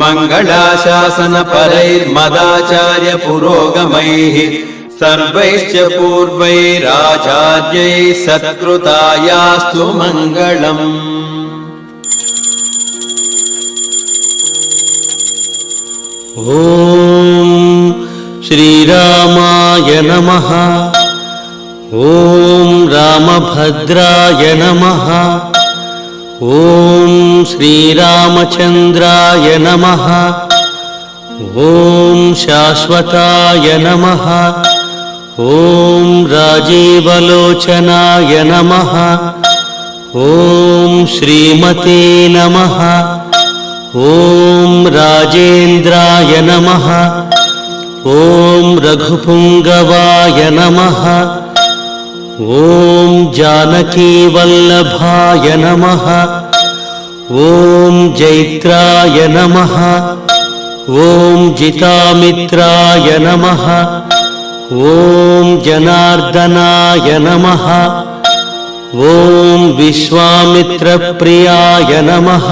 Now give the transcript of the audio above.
मङ्गलाशासनपरैर्मदाचार्य पुरोगमैः सर्वैश्च पूर्वैराचार्यैः सत्कृतायास्तु मङ्गलम्। ॐ श्रीरामाय नमः। ॐ रामभद्राय नमः। ॐ श्रीरामचन्द्राय नमः। ॐ शाश्वताय नमः। ॐ राजीवलोचनाय नमः। ॐ श्रीमते नमः। ॐ राजेन्द्राय नमः। ॐ रघुपुङ्गवाय नमः। ॐ जानकीवल्लभाय नमः। ॐ जैत्राय नमः। ॐ जितामित्राय नमः। ॐ जनार्दनाय नमः। ॐ विश्वामित्रप्रियाय नमः।